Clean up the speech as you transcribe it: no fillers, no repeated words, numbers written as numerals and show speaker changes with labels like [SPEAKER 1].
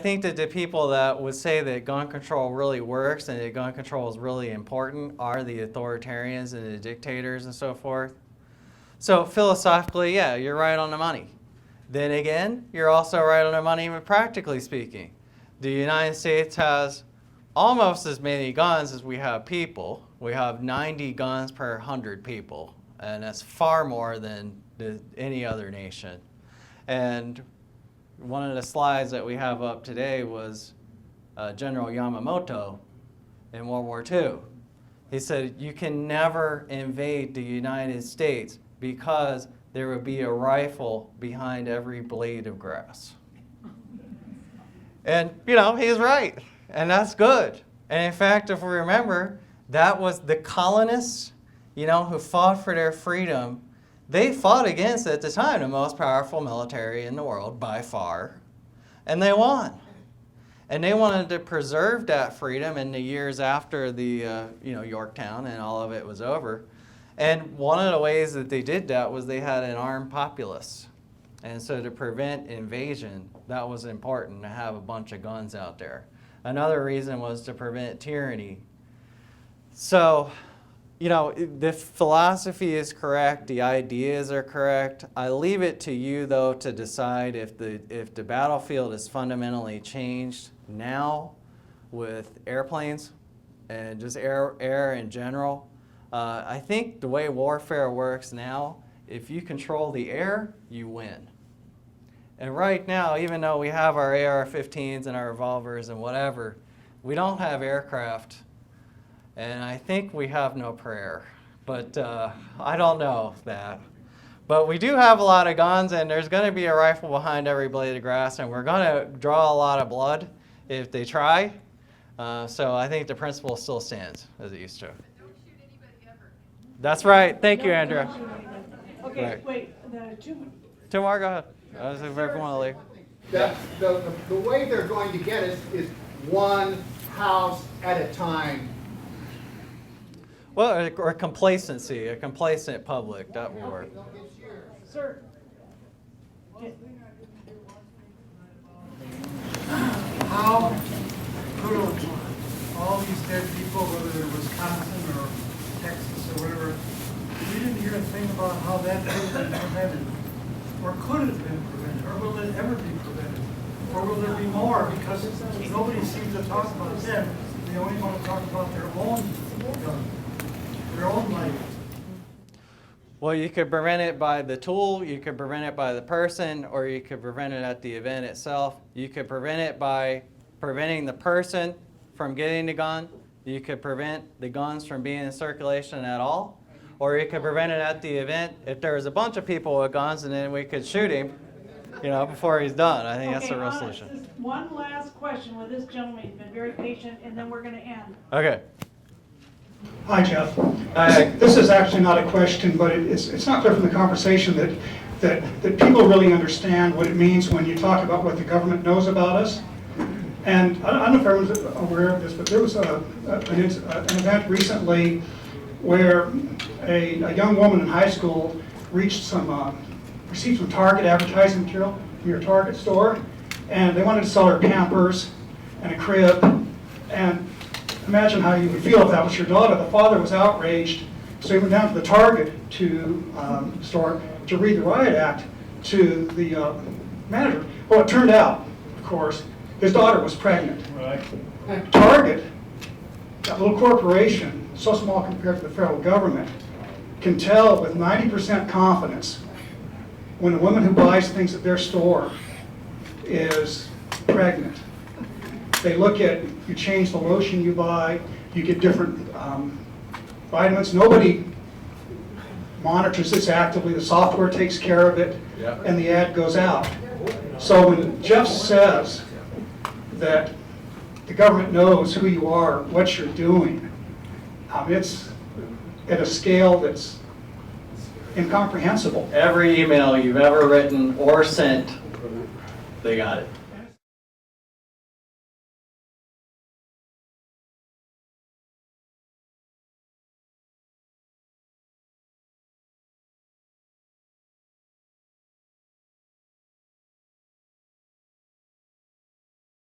[SPEAKER 1] I think that the people that would say that gun control really works and that gun control is really important are the authoritarians and the dictators and so forth. So philosophically, yeah, you're right on the money. Then again, you're also right on the money even practically speaking. The United States has almost as many guns as we have people. We have 90 guns per 100 people, and that's far more than any other nation. And one of the slides that we have up today was General Yamamoto in World War II. He said, you can never invade the United States because there would be a rifle behind every blade of grass. And, you know, he's right, and that's good. And in fact, if we remember, that was the colonists, you know, who fought for their freedom. They fought against, at the time, the most powerful military in the world by far, and they won. And they wanted to preserve that freedom in the years after the, Yorktown and all of it was over. And one of the ways that they did that was they had an armed populace. And so to prevent invasion, that was important to have a bunch of guns out there. Another reason was to prevent tyranny. So, you know, the philosophy is correct, the ideas are correct. I leave it to you, though, to decide if the battlefield is fundamentally changed now with airplanes and just air in general. I think the way warfare works now, if you control the air, you win. And right now, even though we have our AR-15s and our revolvers and whatever, we don't have aircraft. And I think we have no prayer, but I don't know that. But we do have a lot of guns, and there's going to be a rifle behind every blade of grass, and we're going to draw a lot of blood if they try. So I think the principle still stands as it used to.
[SPEAKER 2] Don't shoot anybody ever.
[SPEAKER 1] That's right. Thank you, Andrew.
[SPEAKER 3] Okay,
[SPEAKER 1] Right.
[SPEAKER 3] wait,
[SPEAKER 1] Two more, go ahead. I was if everyone will leave.
[SPEAKER 4] The way they're going to get us is one house at a time.
[SPEAKER 1] Well, or complacency, a complacent public, that will work.
[SPEAKER 3] Sir.
[SPEAKER 5] How could all these dead people, whether they're Wisconsin or Texas or whatever, we didn't hear a thing about how that could have been prevented, or could have been prevented, or will it ever be prevented, or will there be more? Because nobody seems to talk about them. They only want to talk about their own gun, their own life.
[SPEAKER 1] Well, you could prevent it by the tool, you could prevent it by the person, or you could prevent it at the event itself. You could prevent it by preventing the person from getting the gun. You could prevent the guns from being in circulation at all. Or you could prevent it at the event if there was a bunch of people with guns and then we could shoot him, before he's done. I think that's the real solution.
[SPEAKER 3] Just one last question with this gentleman. He's been very patient, and then we're going to end.
[SPEAKER 1] Okay.
[SPEAKER 6] Hi, Jeff.
[SPEAKER 1] Hi.
[SPEAKER 6] This is actually not a question, but it's not clear from the conversation that people really understand what it means when you talk about what the government knows about us. And I don't know if everyone's aware of this, but there was an event recently where a young woman in high school received some Target advertising material from your Target store, and they wanted to sell her Pampers and a crib. And imagine how you would feel if that was your daughter. The father was outraged, so he went down to the Target store to read the riot act to the manager. Well, it turned out, of course, his daughter was pregnant.
[SPEAKER 5] Right.
[SPEAKER 6] And Target, that little corporation, so small compared to the federal government, can tell with 90% confidence when a woman who buys things at their store is pregnant. They look at, you change the lotion you buy, you get different vitamins. Nobody monitors this actively. The software takes care of it, and the ad goes out. So when Jeff says that the government knows who you are, what you're doing, it's at a scale that's incomprehensible.
[SPEAKER 1] Every email you've ever written or sent, they got it.